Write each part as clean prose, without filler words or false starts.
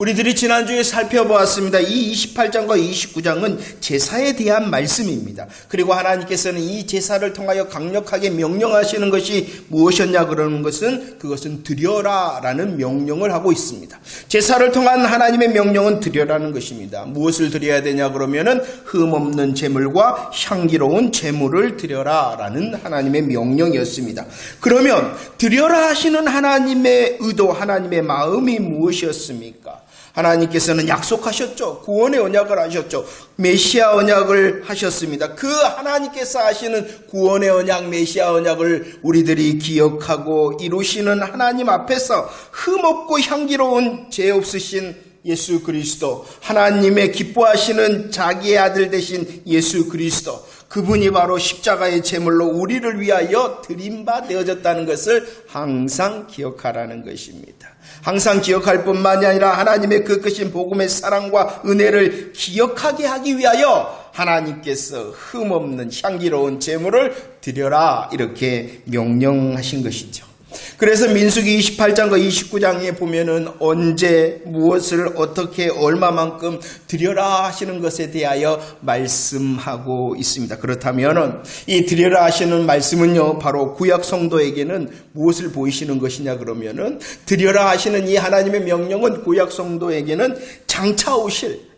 우리들이 지난주에 살펴보았습니다. 이 28장과 29장은 제사에 대한 말씀입니다. 그리고 하나님께서는 이 제사를 통하여 강력하게 명령하시는 것이 무엇이었냐 그러는 것은 그것은 드려라 라는 명령을 하고 있습니다. 제사를 통한 하나님의 명령은 드려라는 것입니다. 무엇을 드려야 되냐 그러면은 흠없는 제물과 향기로운 제물을 드려라 라는 하나님의 명령이었습니다. 그러면 드려라 하시는 하나님의 의도, 하나님의 마음이 무엇이었습니까? 하나님께서는 약속하셨죠. 구원의 언약을 하셨죠. 메시아 언약을 하셨습니다. 그 하나님께서 하시는 구원의 언약, 메시아 언약을 우리들이 기억하고 이루시는 하나님 앞에서 흠없고 향기로운 죄 없으신 예수 그리스도, 하나님의 기뻐하시는 자기의 아들 되신 예수 그리스도, 그분이 바로 십자가의 제물로 우리를 위하여 드린 바 되어졌다는 것을 항상 기억하라는 것입니다. 항상 기억할 뿐만이 아니라 하나님의 그 크신 복음의 사랑과 은혜를 기억하게 하기 위하여 하나님께서 흠없는 향기로운 제물을 드려라 이렇게 명령하신 것이죠. 그래서 민수기 28장과 29장에 보면은 언제 무엇을 어떻게 얼마만큼 드려라 하시는 것에 대하여 말씀하고 있습니다. 그렇다면은 이 드려라 하시는 말씀은요, 바로 구약 성도에게는 무엇을 보이시는 것이냐 그러면은 드려라 하시는 이 하나님의 명령은 구약 성도에게는 장차 오실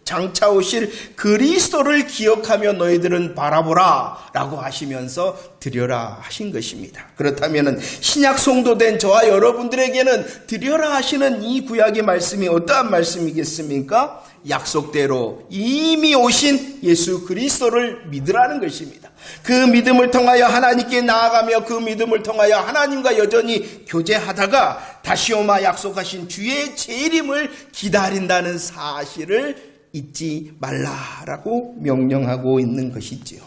그리스도를 기억하며 너희들은 바라보라 라고 하시면서 드려라 하신 것입니다. 그렇다면 신약 성도된 저와 여러분들에게는 드려라 하시는 이 구약의 말씀이 어떠한 말씀이겠습니까? 약속대로 이미 오신 예수 그리스도를 믿으라는 것입니다. 그 믿음을 통하여 하나님께 나아가며 그 믿음을 통하여 하나님과 여전히 교제하다가 다시 오마 약속하신 주의 재림을 기다린다는 사실을 잊지 말라라고 명령하고 있는 것이지요.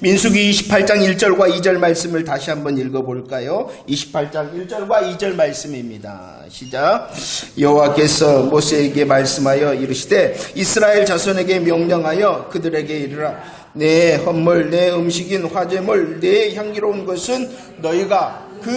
민수기 28장 1절과 2절 말씀을 다시 한번 읽어볼까요? 28장 1절과 2절 말씀입니다. 시작. 여호와께서 모세에게 말씀하여 이르시되 이스라엘 자손에게 명령하여 그들에게 이르라. 내 헌물, 내 음식인 화제물, 내 향기로운 것은 너희가 그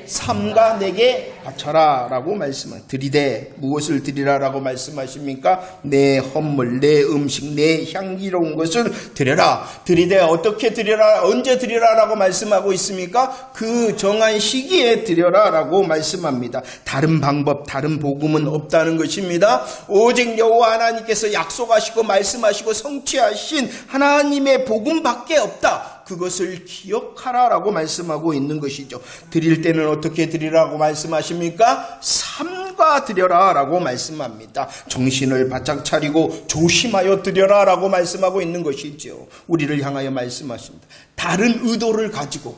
삼가 내게 바쳐라 라고 말씀하십니다. 드리되 무엇을 드리라 라고 말씀하십니까? 내 헌물, 내 음식, 내 향기로운 것을 드려라. 드리되 어떻게 드려라, 언제 드려라 라고 말씀하고 있습니까? 그 정한 시기에 드려라 라고 말씀합니다. 다른 방법, 다른 복음은 없다는 것입니다. 오직 여호와 하나님께서 약속하시고 말씀하시고 성취하신 하나님의 복음밖에 없다. 그것을 기억하라 라고 말씀하고 있는 것이죠. 드릴 때는 어떻게 드리라고 말씀하십니까? 삼가 드려라 라고 말씀합니다. 정신을 바짝 차리고 조심하여 드려라 라고 말씀하고 있는 것이죠. 우리를 향하여 말씀하십니다. 다른 의도를 가지고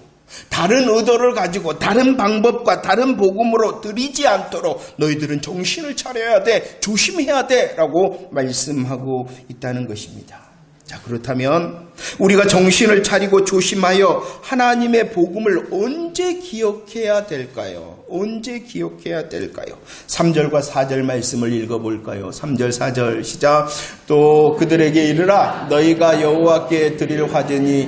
다른 방법과 다른 복음으로 드리지 않도록 너희들은 정신을 차려야 돼, 조심해야 돼 라고 말씀하고 있다는 것입니다. 자, 그렇다면 우리가 정신을 차리고 조심하여 하나님의 복음을 언제 기억해야 될까요? 언제 기억해야 될까요? 3절과 4절 말씀을 읽어볼까요? 3절 4절 시작. 또 그들에게 이르라. 너희가 여호와께 드릴 화제니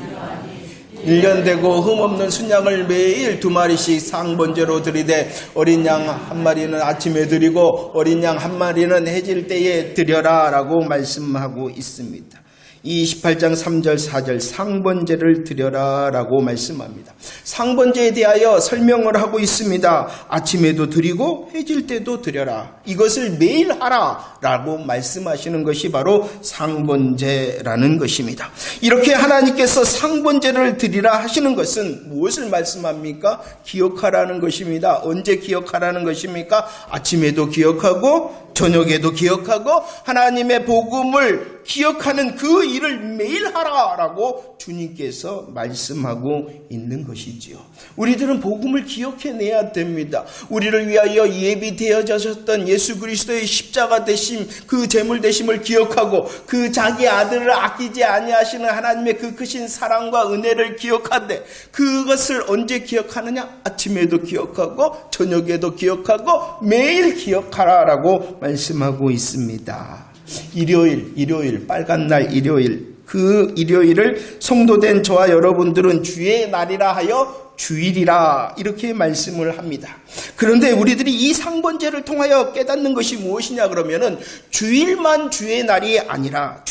1년 되고 흠없는 순양을 매일 2마리씩 상번제로 드리되 어린 양 1마리는 아침에 드리고 어린 양 1마리는 해질 때에 드려라 라고 말씀하고 있습니다. 이 28장 3절 4절 상번제를 드려라 라고 말씀합니다. 상번제에 대하여 설명을 하고 있습니다. 아침에도 드리고 해질 때도 드려라. 이것을 매일 하라 라고 말씀하시는 것이 바로 상번제라는 것입니다. 이렇게 하나님께서 상번제를 드리라 하시는 것은 무엇을 말씀합니까? 기억하라는 것입니다. 언제 기억하라는 것입니까? 아침에도 기억하고 저녁에도 기억하고 하나님의 복음을 기억하는 그 일을 매일 하라라고 주님께서 말씀하고 있는 것이지요. 우리들은 복음을 기억해내야 됩니다. 우리를 위하여 예비되어졌던 예수 그리스도의 십자가 되심, 그 제물 되심을 기억하고 그 자기 아들을 아끼지 아니하시는 하나님의 그 크신 사랑과 은혜를 기억하되 그것을 언제 기억하느냐? 아침에도 기억하고 저녁에도 기억하고 매일 기억하라라고 말씀하고 있습니다. 일요일, 빨간 날 일요일, 그 일요일을 성도된 저와 여러분들은 주의 날이라 하여 주일이라 이렇게 말씀을 합니다. 그런데 우리들이 이 상번제를 통하여 깨닫는 것이 무엇이냐 그러면은 주일만 주의 날이 아니라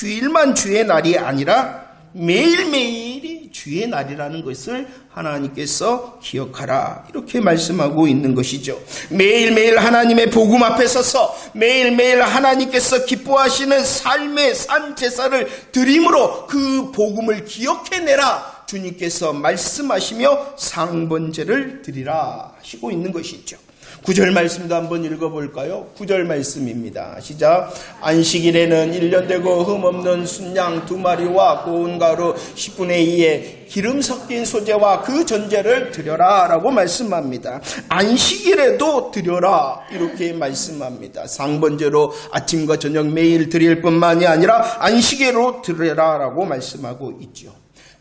매일매일이 주의 날이라는 것을 하나님께서 기억하라 이렇게 말씀하고 있는 것이죠. 매일매일 하나님의 복음 앞에 서서 매일매일 하나님께서 기뻐하시는 삶의 산 제사를 드림으로 그 복음을 기억해내라 주님께서 말씀하시며 상번제를 드리라 하시고 있는 것이죠. 9절 말씀도 한번 읽어볼까요? 9절 말씀입니다. 시작. 안식일에는 1년 되고 흠없는 순양 2마리와 고운 가루 10분의 2의 기름 섞인 소재와 그 전제를 드려라 라고 말씀합니다. 안식일에도 드려라 이렇게 말씀합니다. 상번제로 아침과 저녁 매일 드릴 뿐만이 아니라 안식일로 드려라 라고 말씀하고 있죠.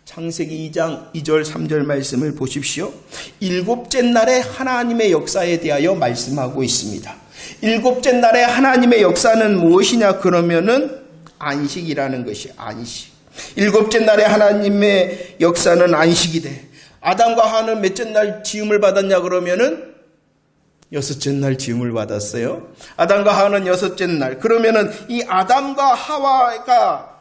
창세기 2장 2절 3절 말씀을 보십시오. 일곱째 날에 하나님의 역사에 대하여 말씀하고 있습니다. 일곱째 날에 하나님의 역사는 무엇이냐 그러면은 안식이라는 것이 안식. 일곱째 날에 하나님의 역사는 안식이 돼. 아담과 하와는 몇째 날 지음을 받았냐 그러면은 여섯째 날 지음을 받았어요. 아담과 하와는 여섯째 날. 그러면은 이 아담과 하와가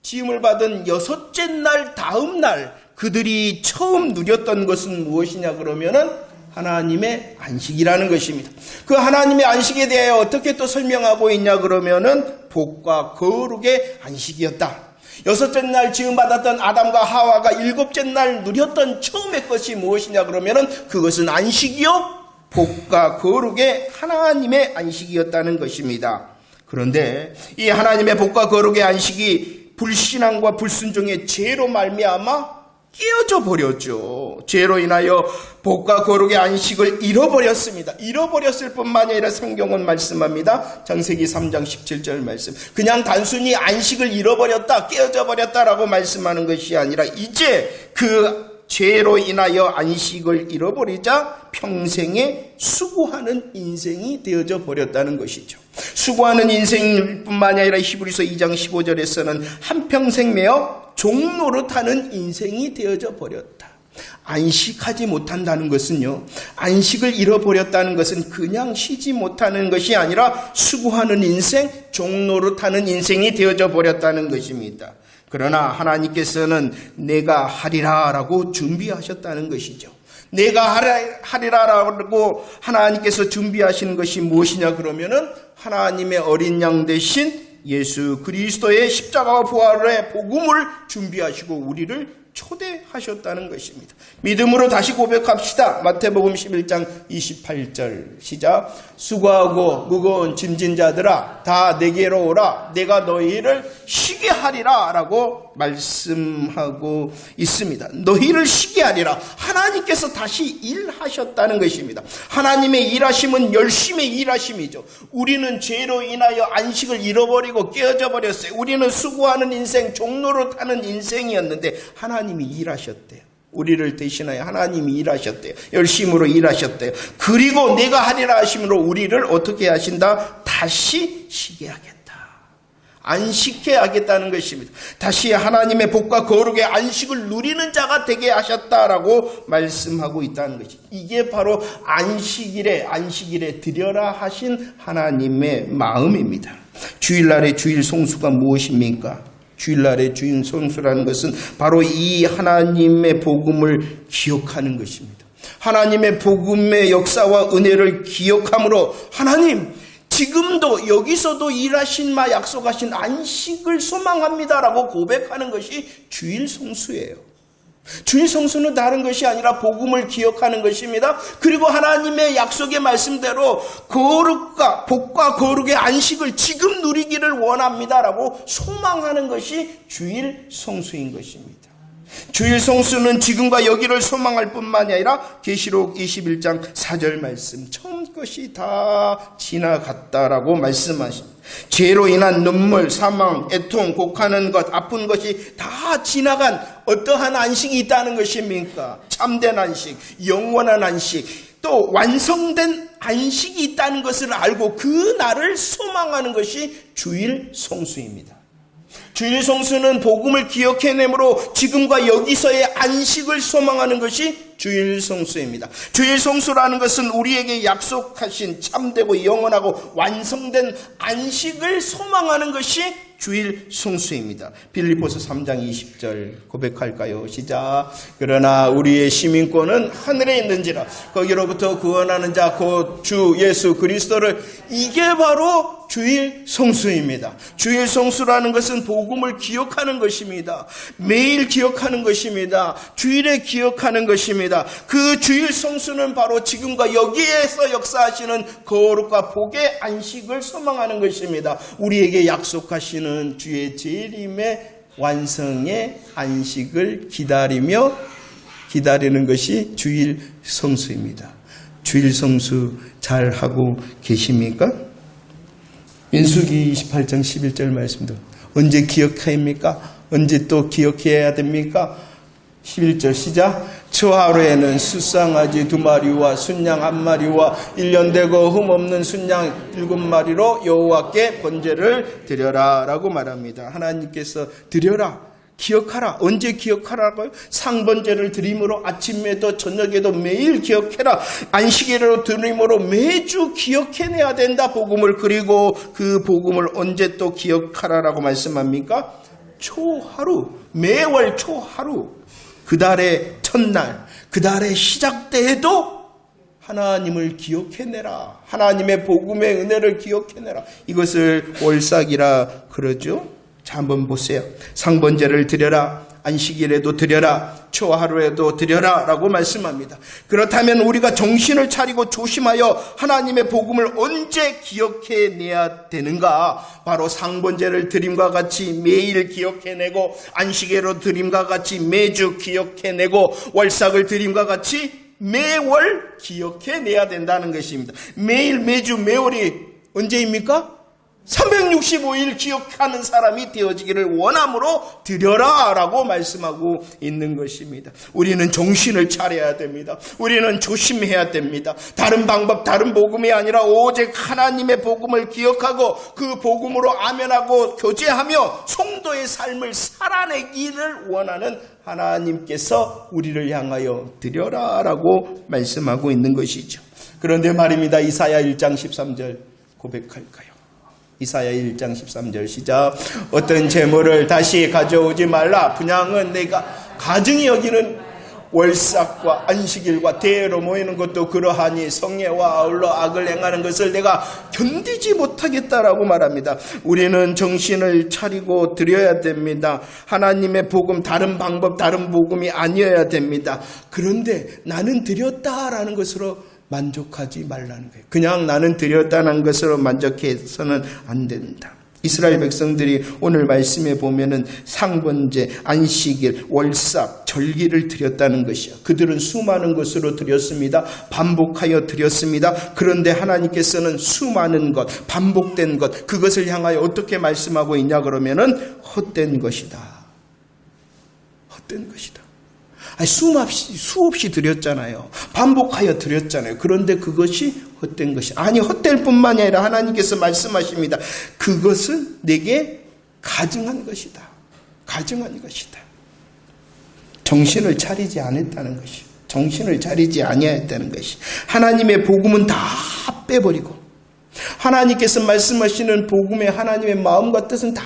지음을 받은 여섯째 날 다음 날 그들이 처음 누렸던 것은 무엇이냐 그러면은 하나님의 안식이라는 것입니다. 그 하나님의 안식에 대하여 어떻게 또 설명하고 있냐 그러면은 복과 거룩의 안식이었다. 여섯째 날 지음 받았던 아담과 하와가 일곱째 날 누렸던 처음의 것이 무엇이냐 그러면은 그것은 안식이요 복과 거룩의 하나님의 안식이었다는 것입니다. 그런데 이 하나님의 복과 거룩의 안식이 불신앙과 불순종의 죄로 말미암아 깨어져 버렸죠. 죄로 인하여 복과 거룩의 안식을 잃어버렸습니다. 잃어버렸을 뿐만이 아니라 성경은 말씀합니다. 창세기 3장 17절 말씀. 그냥 단순히 안식을 잃어버렸다, 깨어져 버렸다라고 말씀하는 것이 아니라 이제 그 죄로 인하여 안식을 잃어버리자 평생에 수고하는 인생이 되어져 버렸다는 것이죠. 수고하는 인생뿐만 아니라 히브리서 2장 15절에서는 한평생 매어 종노릇하는 인생이 되어져 버렸다. 안식하지 못한다는 것은요, 안식을 잃어버렸다는 것은 그냥 쉬지 못하는 것이 아니라 수고하는 인생, 종노릇하는 인생이 되어져 버렸다는 것입니다. 그러나 하나님께서는 내가 하리라라고 준비하셨다는 것이죠. 내가 하리라라고 하나님께서 준비하시는 것이 무엇이냐 그러면은 하나님의 어린 양 대신 예수 그리스도의 십자가와 부활의 복음을 준비하시고 우리를 초대하셨다는 것입니다. 믿음으로 다시 고백합시다. 마태복음 11장 28절 시작. 수고하고 무거운 짐진 자들아 다 내게로 오라. 내가 너희를 쉬게 하리라 라고 말씀하고 있습니다. 너희를 쉬게 하리라. 하나님께서 다시 일하셨다는 것입니다. 하나님의 일하심은 열심히 일하심이죠. 우리는 죄로 인하여 안식을 잃어버리고 깨어져 버렸어요. 우리는 수고하는 인생, 종노릇하는 인생이었는데 하나님이 일하셨대요. 우리를 대신하여 하나님이 일하셨대요. 열심으로 일하셨대요. 그리고 내가 하리라 하심으로 우리를 어떻게 하신다? 다시 쉬게 하겠다. 안식해 하겠다는 것입니다. 다시 하나님의 복과 거룩의 안식을 누리는 자가 되게 하셨다라고 말씀하고 있다는 것이. 이게 바로 안식일에 드려라 하신 하나님의 마음입니다. 주일날의 주일 송수가 무엇입니까? 주일날의 주일 송수라는 것은 바로 이 하나님의 복음을 기억하는 것입니다. 하나님의 복음의 역사와 은혜를 기억함으로 하나님 지금도 여기서도 일하신 바 약속하신 안식을 소망합니다라고 고백하는 것이 주일 성수예요. 주일 성수는 다른 것이 아니라 복음을 기억하는 것입니다. 그리고 하나님의 약속의 말씀대로 거룩과 복과 거룩의 안식을 지금 누리기를 원합니다라고 소망하는 것이 주일 성수인 것입니다. 주일 성수는 지금과 여기를 소망할 뿐만이 아니라 계시록 21장 4절 말씀 처음 것이 다 지나갔다라고 말씀하십니다. 죄로 인한 눈물, 사망, 애통, 곡하는 것, 아픈 것이 다 지나간 어떠한 안식이 있다는 것입니까? 참된 안식, 영원한 안식, 또 완성된 안식이 있다는 것을 알고 그 날을 소망하는 것이 주일 성수입니다. 주일 성수는 복음을 기억해내므로 지금과 여기서의 안식을 소망하는 것이 주일 성수입니다. 주일 성수라는 것은 우리에게 약속하신 참되고 영원하고 완성된 안식을 소망하는 것이 주일 성수입니다. 빌립보서 3장 20절 고백할까요? 시작. 그러나 우리의 시민권은 하늘에 있는지라 거기로부터 구원하는 자 곧 주 예수 그리스도를, 이게 바로 주일 성수입니다. 주일 성수라는 것은 복음을 기억하는 것입니다. 매일 기억하는 것입니다. 주일에 기억하는 것입니다. 그 주일 성수는 바로 지금과 여기에서 역사하시는 거룩과 복의 안식을 소망하는 것입니다. 우리에게 약속하시는 주의 재림의 완성의 안식을 기다리는 것이 주일 성수입니다. 주일 성수 잘 하고 계십니까? 민수기 28장 11절 말씀도 언제 기억합니까? 언제 또 기억해야 됩니까? 11절 시작. 초하루에는 수쌍아지 2마리와 순양 1마리와 1년 되고 흠없는 순양 7마리로 여호와께 번제를 드려라 라고 말합니다. 하나님께서 드려라, 기억하라. 언제 기억하라고요? 상번제를 드림으로 아침에도 저녁에도 매일 기억해라. 안식일로 드림으로 매주 기억해내야 된다, 복음을. 그리고 그 복음을 언제 또 기억하라라고 말씀합니까? 초하루, 매월 초하루, 그 달의 첫날, 그 달의 시작 때에도 하나님을 기억해내라. 하나님의 복음의 은혜를 기억해내라. 이것을 월삭이라 그러죠. 자, 한번 보세요. 상번제를 드려라, 안식일에도 드려라, 초하루에도 드려라 라고 말씀합니다. 그렇다면 우리가 정신을 차리고 조심하여 하나님의 복음을 언제 기억해내야 되는가? 바로 상번제를 드림과 같이 매일 기억해내고, 안식일로 드림과 같이 매주 기억해내고, 월삭을 드림과 같이 매월 기억해내야 된다는 것입니다. 매일, 매주, 매월이 언제입니까? 365일 기억하는 사람이 되어지기를 원함으로 드려라 라고 말씀하고 있는 것입니다. 우리는 정신을 차려야 됩니다. 우리는 조심해야 됩니다. 다른 방법, 다른 복음이 아니라 오직 하나님의 복음을 기억하고 그 복음으로 아멘하고 교제하며 성도의 삶을 살아내기를 원하는 하나님께서 우리를 향하여 드려라 라고 말씀하고 있는 것이죠. 그런데 말입니다. 이사야 1장 13절 고백할까요? 이사야 1장 13절 시작. 어떤 재물을 다시 가져오지 말라. 분향은 내가 가증히 여기는 월삭과 안식일과 대회로 모이는 것도 그러하니 성례와 아울러 악을 행하는 것을 내가 견디지 못하겠다라고 말합니다. 우리는 정신을 차리고 드려야 됩니다. 하나님의 복음, 다른 방법, 다른 복음이 아니어야 됩니다. 그런데 나는 드렸다라는 것으로 만족하지 말라는 거예요. 그냥 나는 드렸다는 것으로 만족해서는 안 된다. 이스라엘 백성들이 오늘 말씀에 보면은 상번제, 안식일, 월삭, 절기를 드렸다는 것이요. 그들은 수많은 것으로 드렸습니다. 반복하여 드렸습니다. 그런데 하나님께서는 수많은 것, 반복된 것, 그것을 향하여 어떻게 말씀하고 있냐 그러면은 헛된 것이다. 헛된 것이다. 수없이 드렸잖아요. 반복하여 드렸잖아요. 그런데 그것이 헛된 것이 아니, 헛될 뿐만이 아니라 하나님께서 말씀하십니다. 그것은 내게 가증한 것이다. 가증한 것이다. 정신을 차리지 않았다는 것이, 정신을 차리지 아니했다는 것이, 하나님의 복음은 다 빼버리고 하나님께서 말씀하시는 복음의 하나님의 마음과 뜻은 다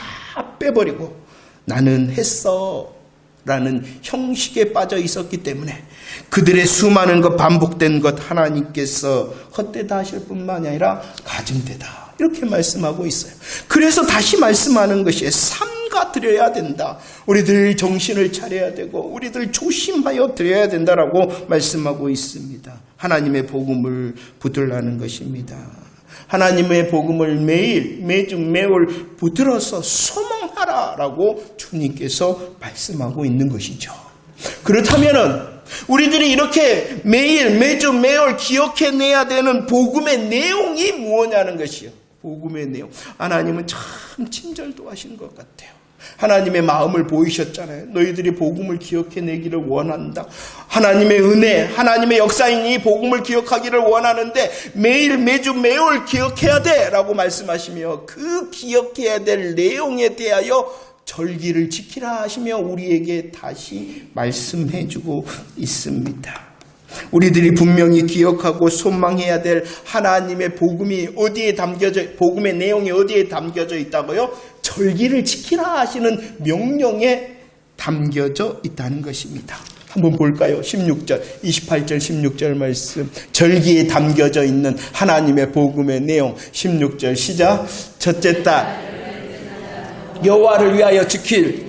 빼버리고 나는 했어 라는 형식에 빠져 있었기 때문에 그들의 수많은 것, 반복된 것 하나님께서 헛되다 하실 뿐만 아니라 가증되다 이렇게 말씀하고 있어요. 그래서 다시 말씀하는 것이 삼가 드려야 된다. 우리들 정신을 차려야 되고 우리들 조심하여 드려야 된다라고 말씀하고 있습니다. 하나님의 복음을 붙들라는 것입니다. 하나님의 복음을 매일, 매주, 매월 붙들어서 소망하라라고 주님께서 말씀하고 있는 것이죠. 그렇다면은 우리들이 이렇게 매일, 매주, 매월 기억해내야 되는 복음의 내용이 무엇냐는 것이요. 복음의 내용. 하나님은 참 친절도 하신 것 같아요. 하나님의 마음을 보이셨잖아요. 너희들이 복음을 기억해내기를 원한다. 하나님의 은혜, 하나님의 역사인 이 복음을 기억하기를 원하는데 매일, 매주, 매월 기억해야 돼 라고 말씀하시며 그 기억해야 될 내용에 대하여 절기를 지키라 하시며 우리에게 다시 말씀해주고 있습니다. 우리들이 분명히 기억하고 소망해야 될 하나님의 복음이 복음의 내용이 어디에 담겨져 있다고요? 절기를 지키라 하시는 명령에 담겨져 있다는 것입니다. 한번 볼까요? 16절, 28절, 16절 말씀. 절기에 담겨져 있는 하나님의 복음의 내용. 16절 시작. 첫째 달 여호와를 위하여 지킬.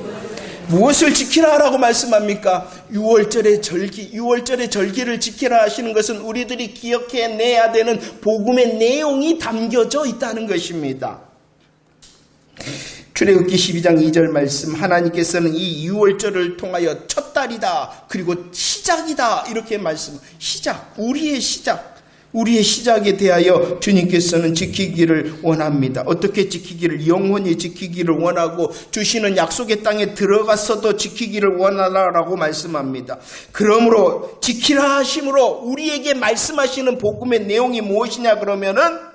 무엇을 지키라라고 말씀합니까? 6월절의 절기, 6월절의 절기를 지키라 하시는 것은 우리들이 기억해내야 되는 복음의 내용이 담겨져 있다는 것입니다. 출애굽기 12장 2절 말씀, 하나님께서는 이 6월절을 통하여 첫 달이다, 그리고 시작이다, 이렇게 말씀. 시작, 우리의 시작에 대하여 주님께서는 지키기를 원합니다. 어떻게 지키기를? 영원히 지키기를 원하고 주시는 약속의 땅에 들어가서도 지키기를 원하라고 말씀합니다. 그러므로 지키라 하심으로 우리에게 말씀하시는 복음의 내용이 무엇이냐 그러면은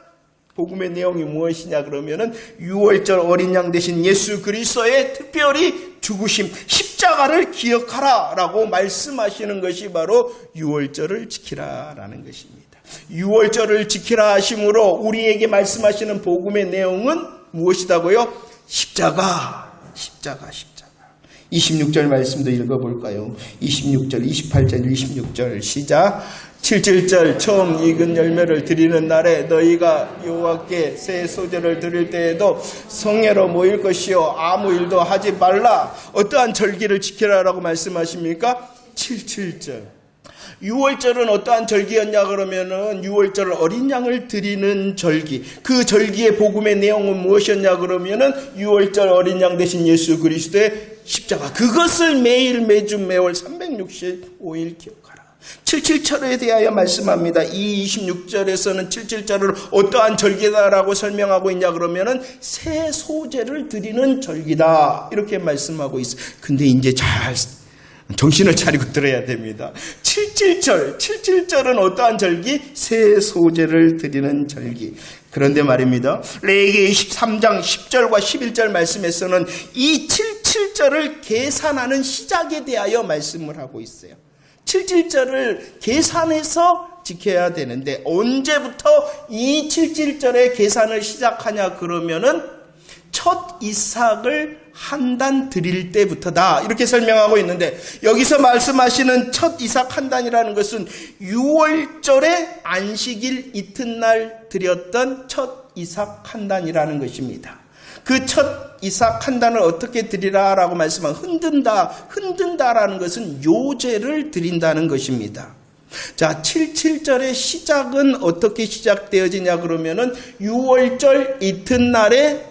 6월절 어린 양 되신 예수 그리스도의 특별히 죽으심, 십자가를 기억하라 라고 말씀하시는 것이 바로 6월절을 지키라라는 것입니다. 6월절을 지키라 하심으로 우리에게 말씀하시는 복음의 내용은 무엇이다고요? 십자가. 26절 말씀도 읽어볼까요? 26절, 28절, 26절 시작. 77절 처음 익은 열매를 드리는 날에 너희가 여호와께 새 소재를 드릴 때에도 성회로 모일 것이요 아무 일도 하지 말라. 어떠한 절기를 지키라라고 말씀하십니까? 77절. 6월절은 어떠한 절기였냐 그러면은 6월절 어린 양을 드리는 절기. 그 절기의 복음의 내용은 무엇이었냐 그러면은 6월절 어린 양 되신 예수 그리스도의 십자가. 그것을 매주 매월 365일 기억하라. 77절에 대하여 말씀합니다. 이 26절에서는 77절을 어떠한 절기다라고 설명하고 있냐 그러면은 새 소재를 드리는 절기다, 이렇게 말씀하고 있어요. 근데 이제 잘 정신을 차리고 들어야 됩니다. 77절은 어떠한 절기? 새 소재를 드리는 절기. 그런데 말입니다, 레위기 23장 10절과 11절 말씀에서는 이 77절을 계산하는 시작에 대하여 말씀을 하고 있어요. 77절을 계산해서 지켜야 되는데 언제부터 이 77절의 계산을 시작하냐 그러면은 첫 이삭을 한 단 드릴 때부터다, 이렇게 설명하고 있는데, 여기서 말씀하시는 첫 이삭 한 단이라는 것은 6월절의 안식일 이튿날 드렸던 첫 이삭 한 단이라는 것입니다. 그 첫 이삭 한 단을 어떻게 드리라라고 말씀한 흔든다라는 것은 요제를 드린다는 것입니다. 자, 77절의 시작은 어떻게 시작되어지냐 그러면은 6월절 이튿날에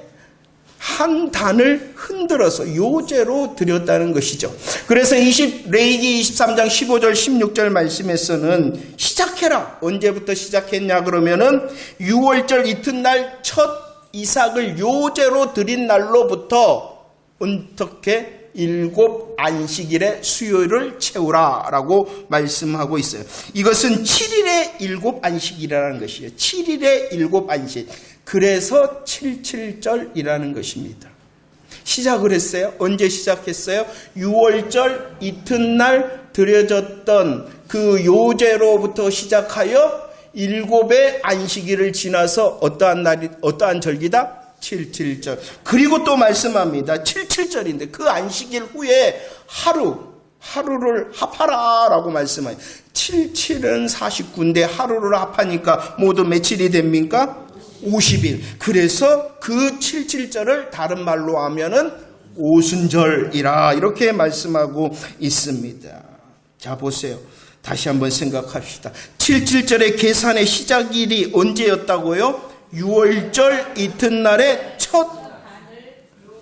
한 단을 흔들어서 요제로 드렸다는 것이죠. 그래서 레위기 23장 15절 16절 말씀에서는 시작해라. 언제부터 시작했냐 그러면은 6월절 이튿날 첫 이삭을 요제로 드린 날로부터 어떻게 7 안식일의 수요일을 채우라 라고 말씀하고 있어요. 이것은 7일의 7 안식이라는 것이에요. 7일의 7 안식. 그래서 77절이라는 것입니다. 시작을 했어요. 언제 시작했어요? 6월절 이튿날 드려졌던 그 요제로부터 시작하여 7의 안식일을 지나서 어떠한 절기다? 77절. 그리고 또 말씀합니다. 77절인데 그 안식일 후에 하루를 합하라 라고 말씀해요. 77은 49인데 하루를 합하니까 모두 며칠이 됩니까? 50일. 그래서 그 77절을 다른 말로 하면은 오순절이라, 이렇게 말씀하고 있습니다. 자, 보세요. 다시 한번 생각합시다. 77절의 계산의 시작일이 언제였다고요? 6월절 이튿날에 첫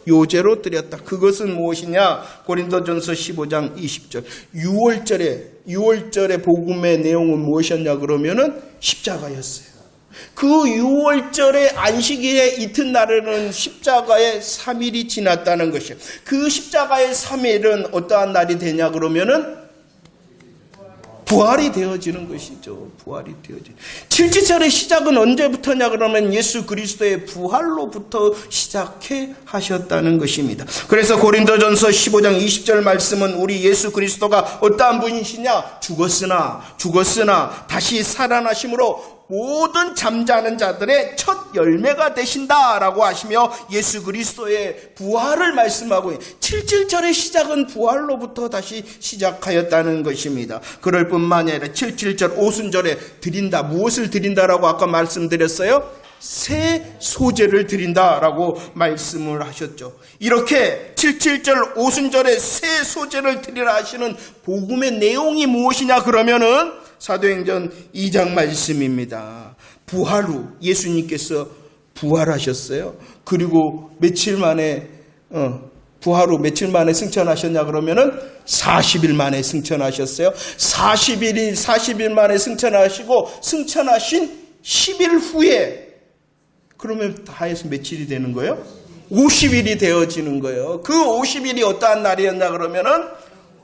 요제로 드렸다. 그것은 무엇이냐? 고린도전서 15장 20절. 6월절의 복음의 내용은 무엇이었냐 그러면은 십자가였어요. 그 6월절의 안식일의 이튿날에는 십자가의 3일이 지났다는 것이에요. 그 십자가의 3일은 어떠한 날이 되냐 그러면은 부활이 되어지는 것이죠. 부활이 되어지는. 7지절의 시작은 언제부터냐 그러면 예수 그리스도의 부활로부터 시작해 하셨다는 것입니다. 그래서 고린도전서 15장 20절 말씀은 우리 예수 그리스도가 어떠한 분이시냐? 죽었으나 다시 살아나심으로 모든 잠자는 자들의 첫 열매가 되신다라고 하시며 예수 그리스도의 부활을 말씀하고 7.7절의 시작은 부활로부터 다시 시작하였다는 것입니다. 그럴 뿐만 아니라 7.7절 오순절에 드린다. 무엇을 드린다라고 아까 말씀드렸어요? 새 소재를 드린다라고 말씀을 하셨죠. 이렇게 7.7절 오순절에 새 소재를 드리라 하시는 복음의 내용이 무엇이냐 그러면은 사도행전 2장 말씀입니다. 부활 후 예수님께서 부활하셨어요. 그리고 며칠 만에 부활 후 며칠 만에 승천하셨냐 그러면은 40일 만에 승천하셨어요. 40일 만에 승천하시고 승천하신 10일 후에 그러면 다 해서 며칠이 되는 거예요? 50일이 되어지는 거예요. 그 50일이 어떠한 날이었냐 그러면은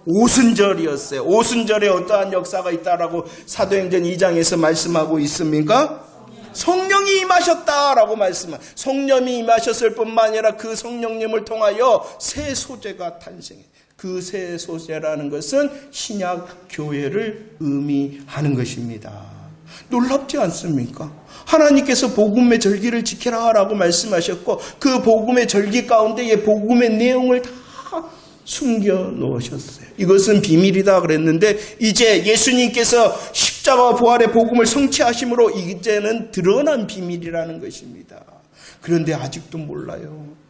오순절이었어요. 오순절에 어떠한 역사가 있다라고 사도행전 2장에서 말씀하고 있습니까? 성령이 임하셨다라고 말씀합니다. 성령이 임하셨을 뿐만 아니라 그 성령님을 통하여 새 소재가 탄생해요. 그 새 소재라는 것은 신약 교회를 의미하는 것입니다. 놀랍지 않습니까? 하나님께서 복음의 절기를 지키라라고 말씀하셨고 그 복음의 절기 가운데에 복음의 내용을 다 숨겨 놓으셨어요. 이것은 비밀이다 그랬는데 이제 예수님께서 십자가 부활의 복음을 성취하심으로 이제는 드러난 비밀이라는 것입니다. 그런데 아직도 몰라요.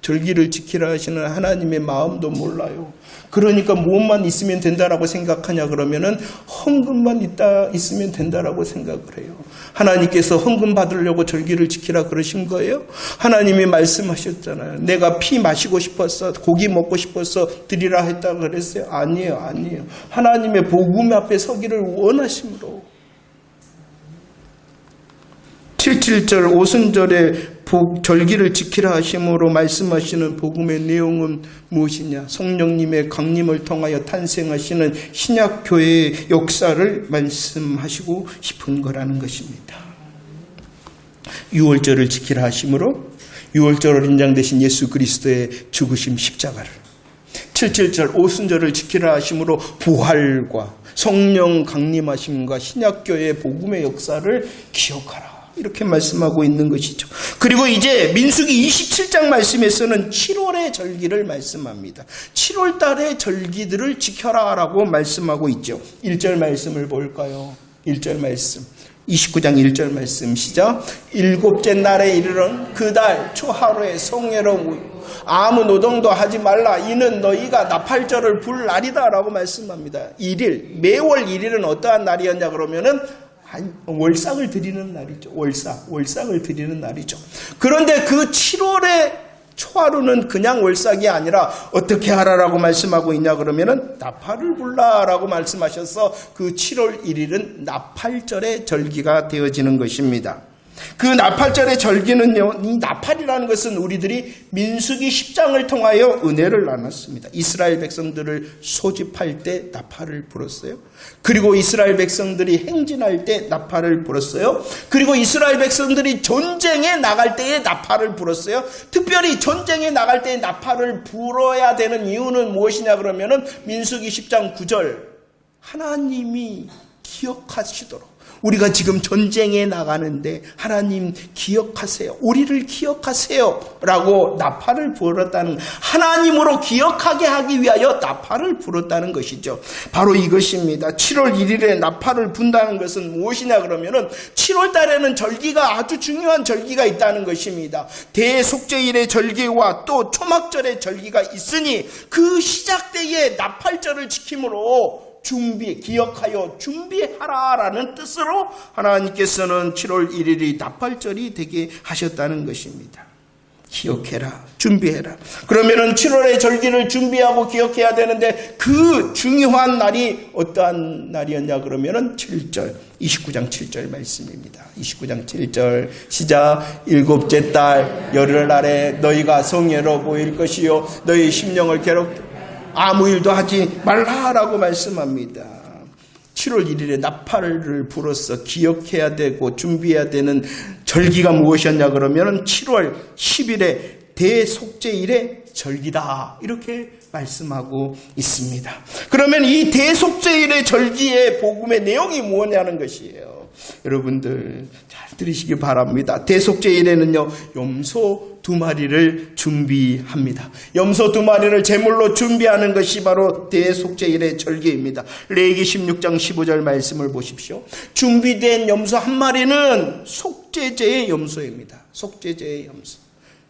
절기를 지키라 하시는 하나님의 마음도 몰라요. 그러니까 무엇만 있으면 된다라고 생각하냐 그러면은 헌금만 있으면 된다라고 생각을 해요. 하나님께서 헌금 받으려고 절기를 지키라 그러신 거예요? 하나님이 말씀하셨잖아요. 내가 피 마시고 싶었어, 고기 먹고 싶어서 드리라 했다고 그랬어요? 아니에요. 하나님의 복음 앞에 서기를 원하심으로 7.7절 오순절에 절기를 지키라 하심으로 말씀하시는 복음의 내용은 무엇이냐? 성령님의 강림을 통하여 탄생하시는 신약교회의 역사를 말씀하시고 싶은 거라는 것입니다. 6월절을 지키라 하심으로 6월절 어린 양 되신 예수 그리스도의 죽으심 십자가를 7.7절 오순절을 지키라 하심으로 부활과 성령 강림하심과 신약교회의 복음의 역사를 기억하라. 이렇게 말씀하고 있는 것이죠. 그리고 이제 민수기 27장 말씀에서는 7월의 절기를 말씀합니다. 7월 달의 절기들을 지켜라라고 말씀하고 있죠. 1절 말씀을 볼까요? 1절 말씀. 29장 1절 말씀 시작. 일곱째 날에 이르는 그 달 초하루에 성회로 아무 노동도 하지 말라. 이는 너희가 나팔절을 불 날이다 라고 말씀합니다. 1일, 매월 1일은 어떠한 날이었냐 그러면은 월삭을 드리는 날이죠. 월삭을 드리는 날이죠. 그런데 그 7월의 초하루는 그냥 월삭이 아니라 어떻게 하라라고 말씀하고 있냐 그러면은 나팔을 불라라고 말씀하셔서 그 7월 1일은 나팔절의 절기가 되어지는 것입니다. 그 나팔절의 절기는요, 이 나팔이라는 것은 우리들이 민수기 10장을 통하여 은혜를 나눴습니다. 이스라엘 백성들을 소집할 때 나팔을 불었어요. 그리고 이스라엘 백성들이 행진할 때 나팔을 불었어요. 그리고 이스라엘 백성들이 전쟁에 나갈 때에 나팔을 불었어요. 특별히 전쟁에 나갈 때에 나팔을 불어야 되는 이유는 무엇이냐 그러면은 민수기 10장 9절 하나님이 기억하시도록 우리가 지금 전쟁에 나가는데 하나님 기억하세요. 우리를 기억하세요. 라고 나팔을 불었다는 하나님으로 기억하게 하기 위하여 나팔을 불었다는 것이죠. 바로 이것입니다. 7월 1일에 나팔을 분다는 것은 무엇이냐 그러면은 7월 달에는 절기가 아주 중요한 절기가 있다는 것입니다. 대속죄일의 절기와 또 초막절의 절기가 있으니 그 시작 때에 나팔절을 지킴으로 기억하여 준비하라라는 뜻으로 하나님께서는 7월 1일이 나팔절이 되게 하셨다는 것입니다. 기억해라, 준비해라. 그러면은 7월의 절기를 준비하고 기억해야 되는데 그 중요한 날이 어떠한 날이었냐 그러면은 7절, 29장 7절 말씀입니다. 29장 7절 시작. 일곱째 달 열흘날에 너희가 성회로 모일 것이요 너희 심령을 괴롭 아무 일도 하지 말라라고 말씀합니다. 7월 1일에 나팔을 불어서 기억해야 되고 준비해야 되는 절기가 무엇이었냐 그러면 7월 10일에 대속죄일의 절기다 이렇게 말씀하고 있습니다. 그러면 이 대속죄일의 절기의 복음의 내용이 무엇이냐는 것이에요. 여러분들 잘 들으시기 바랍니다. 대속죄일에는요 염소 2마리를 준비합니다. 염소 2마리를 제물로 준비하는 것이 바로 대속죄일의 절기입니다. 레위기 16장 15절 말씀을 보십시오. 준비된 염소 1마리는 속죄제의 염소입니다. 속죄제의 염소.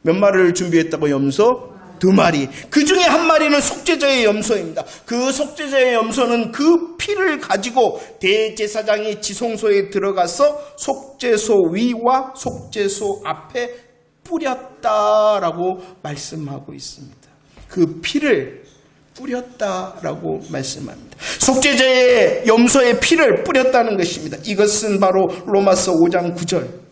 몇 마리를 준비했다고? 염소 2마리. 그 중에 1마리는 속죄제의 염소입니다. 그 속죄제의 염소는 그 피를 가지고 대제사장이 지성소에 들어가서 속죄소 위와 속죄소 앞에 뿌렸다라고 말씀하고 있습니다. 그 피를 뿌렸다라고 말씀합니다. 속죄제의 염소의 피를 뿌렸다는 것입니다. 이것은 바로 로마서 5장 9절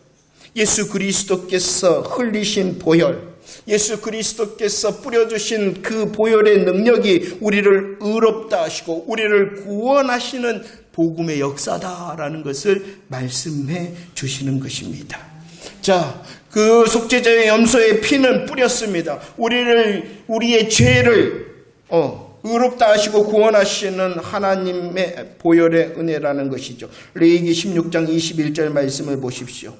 예수 그리스도께서 흘리신 보혈, 예수 그리스도께서 뿌려주신 그 보혈의 능력이 우리를 의롭다 하시고 우리를 구원하시는 복음의 역사다라는 것을 말씀해 주시는 것입니다. 자, 그 속죄제의 염소의 피는 뿌렸습니다. 우리의 죄를 의롭다 하시고 구원하시는 하나님의 보혈의 은혜라는 것이죠. 레위기 16장 21절 말씀을 보십시오.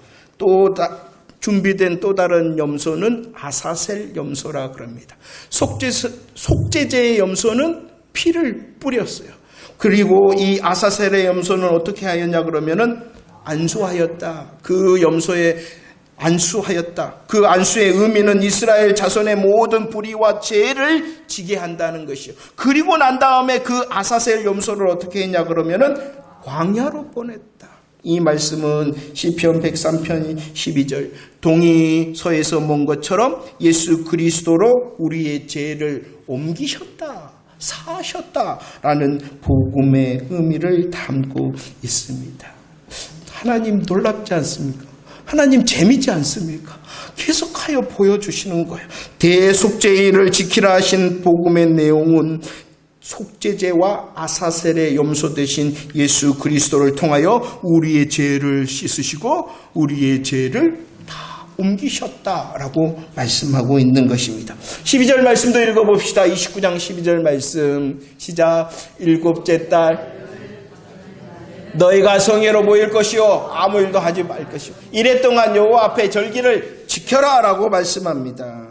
준비된 또 다른 염소는 아사셀 염소라 그럽니다. 속죄제의 염소는 피를 뿌렸어요. 그리고 이 아사셀의 염소는 어떻게 하였냐 그러면은 안수하였다. 그 염소에 안수하였다. 그 안수의 의미는 이스라엘 자손의 모든 불의와 죄를 지게 한다는 것이요. 그리고 난 다음에 그 아사셀 염소를 어떻게 했냐 그러면은 광야로 보냈다. 이 말씀은 시편 103편 12절 동이 서에서 먼 것처럼 예수 그리스도로 우리의 죄를 옮기셨다, 사하셨다라는 복음의 의미를 담고 있습니다. 하나님 놀랍지 않습니까? 하나님 재미지 않습니까? 계속하여 보여주시는 거예요. 대속죄일을 지키라 하신 복음의 내용은 속죄제와 아사셀의 염소 대신 예수 그리스도를 통하여 우리의 죄를 씻으시고 우리의 죄를 다 옮기셨다라고 말씀하고 있는 것입니다. 12절 말씀도 읽어봅시다. 29장 12절 말씀 시작. 7째 달 너희가 성회로 모일 것이요 아무 일도 하지 말 것이요 이래 동안 여호와 앞에 절기를 지켜라 라고 말씀합니다.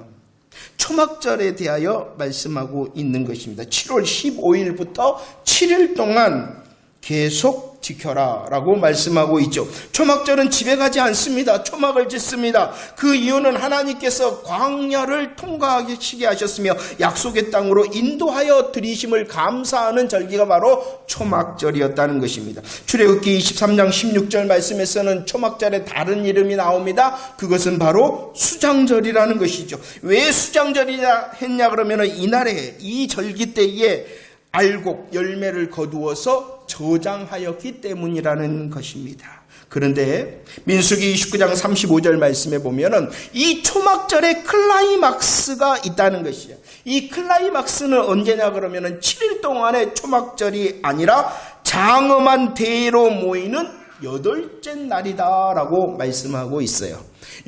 초막절에 대하여 말씀하고 있는 것입니다. 7월 15일부터 7일 동안 계속 지켜라 라고 말씀하고 있죠. 초막절은 집에 가지 않습니다. 초막을 짓습니다. 그 이유는 하나님께서 광야를 통과하시게 하셨으며 약속의 땅으로 인도하여 들이심을 감사하는 절기가 바로 초막절이었다는 것입니다. 출애굽기 23장 16절 말씀에서는 초막절에 다른 이름이 나옵니다. 그것은 바로 수장절이라는 것이죠. 왜 수장절이냐 했냐 그러면 이날에 이 절기 때에 알곡 열매를 거두어서 저장하였기 때문이라는 것입니다. 그런데 민수기 29장 35절 말씀에 보면은 이 초막절에 클라이막스가 있다는 것이에요. 이 클라이막스는 언제냐 그러면은 7일 동안의 초막절이 아니라 장엄한 대회로 모이는 8째 날이다라고 말씀하고 있어요.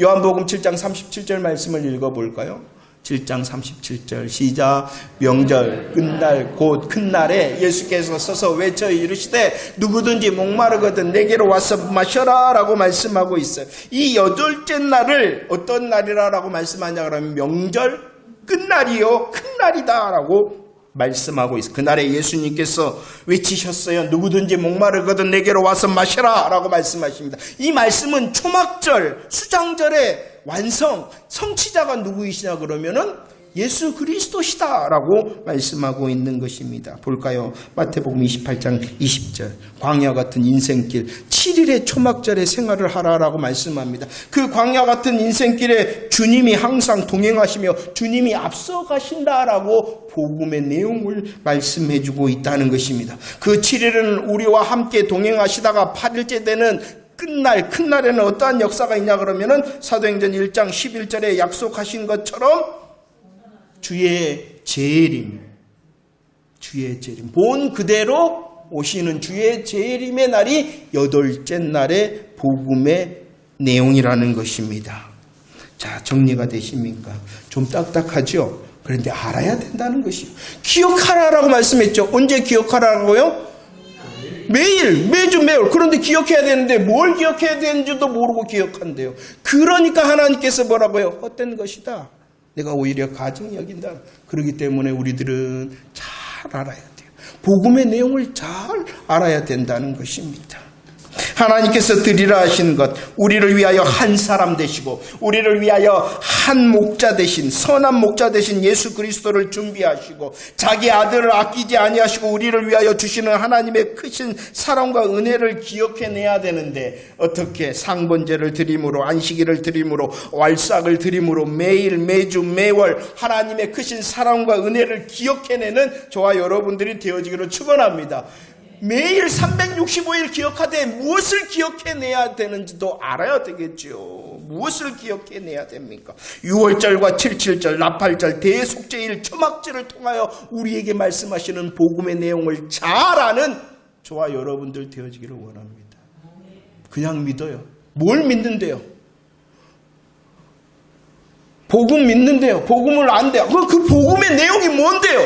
요한복음 7장 37절 말씀을 읽어볼까요? 7장 37절 시작. 명절 끝날 곧 큰 날에 예수께서 서서 외쳐 이르시되 누구든지 목마르거든 내게로 와서 마셔라 라고 말씀하고 있어요. 이 8째 날을 어떤 날이라고 말씀하냐 그러면 명절 끝날이요 큰 날이다 라고 말씀하고 있어요. 그날에 예수님께서 외치셨어요. 누구든지 목마르거든 내게로 와서 마셔라 라고 말씀하십니다. 이 말씀은 초막절 수장절의 성취자가 누구이시냐 그러면은 예수 그리스도시다라고 말씀하고 있는 것입니다. 볼까요? 마태복음 28장 20절 광야 같은 인생길 7일의 초막절의 생활을 하라라고 말씀합니다. 그 광야 같은 인생길에 주님이 항상 동행하시며 주님이 앞서 가신다라고 복음의 내용을 말씀해주고 있다는 것입니다. 그 7일은 우리와 함께 동행하시다가 8일째 되는 큰 날에는 어떠한 역사가 있냐 그러면은 사도행전 1장 11절에 약속하신 것처럼 주의 재림 본 그대로 오시는 주의 재림의 날이 8째 날의 복음의 내용이라는 것입니다. 자, 정리가 되십니까? 좀 딱딱하죠? 그런데 알아야 된다는 것이요. 기억하라라고 말씀했죠. 언제 기억하라고요? 매일, 매주, 매일. 그런데 기억해야 되는데 뭘 기억해야 되는지도 모르고 기억한대요. 그러니까 하나님께서 뭐라고요? 헛된 것이다. 내가 오히려 가증히 여긴다. 그렇기 때문에 우리들은 잘 알아야 돼요. 복음의 내용을 잘 알아야 된다는 것입니다. 하나님께서 드리라 하신 것, 우리를 위하여 한 사람 되시고 우리를 위하여 한 목자 되신, 선한 목자 되신 예수 그리스도를 준비하시고 자기 아들을 아끼지 아니하시고 우리를 위하여 주시는 하나님의 크신 사랑과 은혜를 기억해내야 되는데, 어떻게 상번제를 드림으로, 안식일을 드림으로, 왈삭을 드림으로 매일 매주 매월 하나님의 크신 사랑과 은혜를 기억해내는 저와 여러분들이 되어지기를 축원합니다. 매일 365일 기억하되 무엇을 기억해내야 되는지도 알아야 되겠죠. 무엇을 기억해내야 됩니까? 6월절과 77절, 나팔절, 대속죄일, 초막절을 통하여 우리에게 말씀하시는 복음의 내용을 잘 아는 저와 여러분들 되어지기를 원합니다. 그냥 믿어요. 뭘 믿는데요? 복음 믿는데요. 복음을 안돼요. 그 복음의 내용이 뭔데요?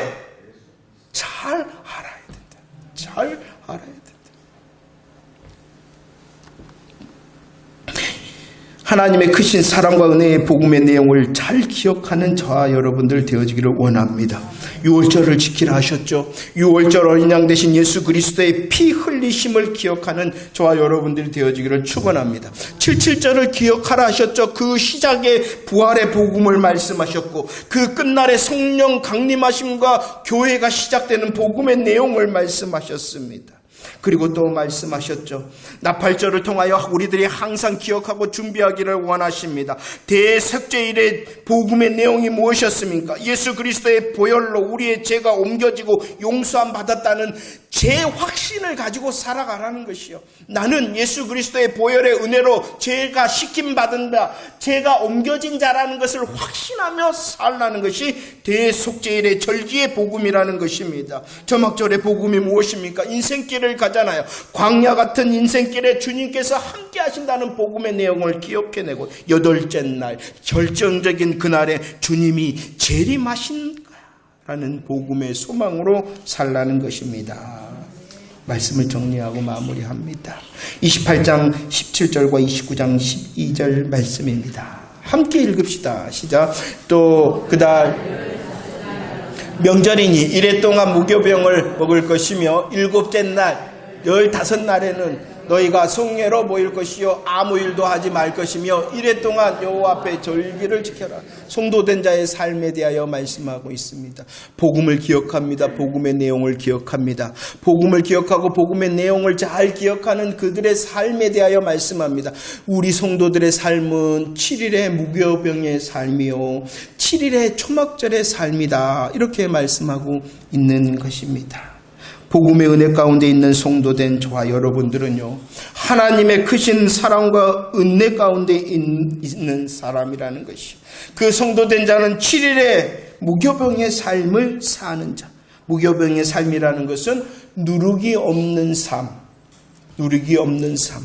잘 알아야 된다. 잘 알아야 된다. 하나님의 크신 사랑과 은혜의 복음의 내용을 잘 기억하는 저와 여러분들 되어지기를 원합니다. 6월절을 지키라 하셨죠. 6월절 어린 양 되신 예수 그리스도의 피 흘리심을 기억하는 저와 여러분들이 되어지기를 축원합니다. 77절을 기억하라 하셨죠. 그 시작의 부활의 복음을 말씀하셨고 그 끝날의 성령 강림하심과 교회가 시작되는 복음의 내용을 말씀하셨습니다. 그리고 또 말씀하셨죠. 나팔절을 통하여 우리들이 항상 기억하고 준비하기를 원하십니다. 대속죄일의 복음의 내용이 무엇이었습니까? 예수 그리스도의 보혈로 우리의 죄가 옮겨지고 용서함 받았다는 제 확신을 가지고 살아가라는 것이요. 나는 예수 그리스도의 보혈의 은혜로 죄가 씻김 받은다, 죄가 옮겨진 자라는 것을 확신하며 살라는 것이 대속죄일의 절기의 복음이라는 것입니다. 초막절의 복음이 무엇입니까? 인생길을 가잖아요. 광야 같은 인생길에 주님께서 함께 하신다는 복음의 내용을 기억해내고 8째 날 결정적인 그날에 주님이 재림하신다라는 복음의 소망으로 살라는 것입니다. 말씀을 정리하고 마무리합니다. 28장 17절과 29장 12절 말씀입니다. 함께 읽읍시다. 시작. 또 그달 명절이니 이래 동안 무교병을 먹을 것이며 7째 날 15날에는 너희가 성례로 모일 것이요 아무 일도 하지 말 것이며 이래 동안 여호와 앞에 절기를 지켜라. 성도된 자의 삶에 대하여 말씀하고 있습니다. 복음을 기억합니다. 복음의 내용을 기억합니다. 복음을 기억하고 복음의 내용을 잘 기억하는 그들의 삶에 대하여 말씀합니다. 우리 성도들의 삶은 7일의 무교병의 삶이요 7일의 초막절의 삶이다. 이렇게 말씀하고 있는 것입니다. 복음의 은혜 가운데 있는 성도된 저와 여러분들은요, 하나님의 크신 사랑과 은혜 가운데 있는 사람이라는 것이, 그 성도된 자는 7일의 무교병의 삶을 사는 자. 무교병의 삶이라는 것은 누룩이 없는 삶, 누룩이 없는 삶.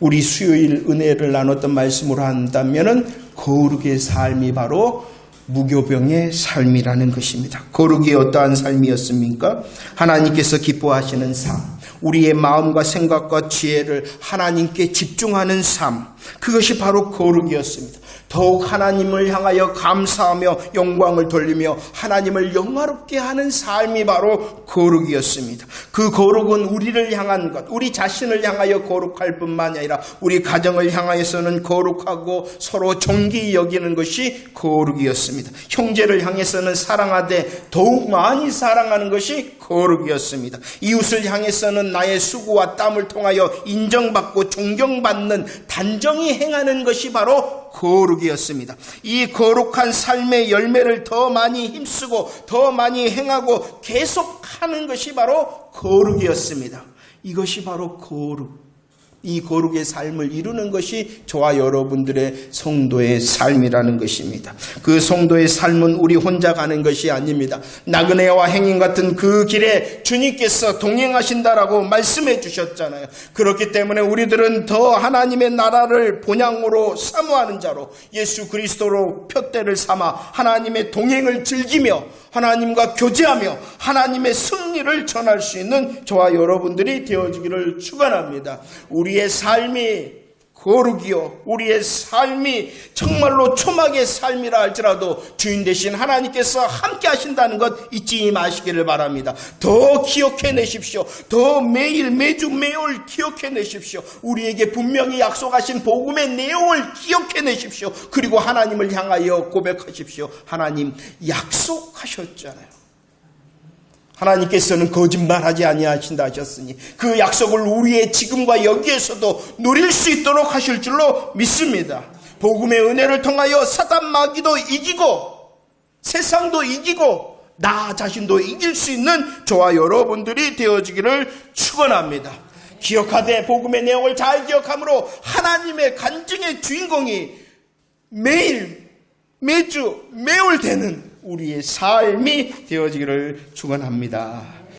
우리 수요일 은혜를 나눴던 말씀으로 한다면은 거룩의 삶이 바로 무교병의 삶이라는 것입니다. 거룩이 어떠한 삶이었습니까? 하나님께서 기뻐하시는 삶, 우리의 마음과 생각과 지혜를 하나님께 집중하는 삶, 그것이 바로 거룩이었습니다. 더욱 하나님을 향하여 감사하며 영광을 돌리며 하나님을 영화롭게 하는 삶이 바로 거룩이었습니다. 그 거룩은 우리를 향한 것, 우리 자신을 향하여 거룩할 뿐만 아니라 우리 가정을 향하여서는 거룩하고 서로 존귀히 여기는 것이 거룩이었습니다. 형제를 향해서는 사랑하되 더욱 많이 사랑하는 것이 거룩이었습니다. 이웃을 향해서는 나의 수고와 땀을 통하여 인정받고 존경받는 단정히 행하는 것이 바로 거룩이었습니다. 이 거룩한 삶의 열매를 더 많이 힘쓰고 더 많이 행하고 계속하는 것이 바로 거룩이었습니다. 이것이 바로 거룩. 이 거룩의 삶을 이루는 것이 저와 여러분들의 성도의 삶이라는 것입니다. 그 성도의 삶은 우리 혼자 가는 것이 아닙니다. 나그네와 행인 같은 그 길에 주님께서 동행하신다라고 말씀해 주셨잖아요. 그렇기 때문에 우리들은 더 하나님의 나라를 본향으로 사모하는 자로 예수 그리스도로 표대를 삼아 하나님의 동행을 즐기며 하나님과 교제하며 하나님의 승리를 전할 수 있는 저와 여러분들이 되어지기를 축원합니다. 우리의 삶이 거룩이요, 우리의 삶이 정말로 초막의 삶이라 할지라도 주인 되신 하나님께서 함께 하신다는 것 잊지 마시기를 바랍니다. 더 기억해내십시오. 더 매주 매일 기억해내십시오. 우리에게 분명히 약속하신 복음의 내용을 기억해내십시오. 그리고 하나님을 향하여 고백하십시오. 하나님 약속하셨잖아요. 하나님께서는 거짓말하지 아니하신다 하셨으니 그 약속을 우리의 지금과 여기에서도 누릴 수 있도록 하실 줄로 믿습니다. 복음의 은혜를 통하여 사단 마귀도 이기고 세상도 이기고 나 자신도 이길 수 있는 저와 여러분들이 되어지기를 축원합니다. 기억하되 복음의 내용을 잘 기억함으로 하나님의 간증의 주인공이 매일 매주 매일 되는 우리의 삶이 되어지기를 축원합니다.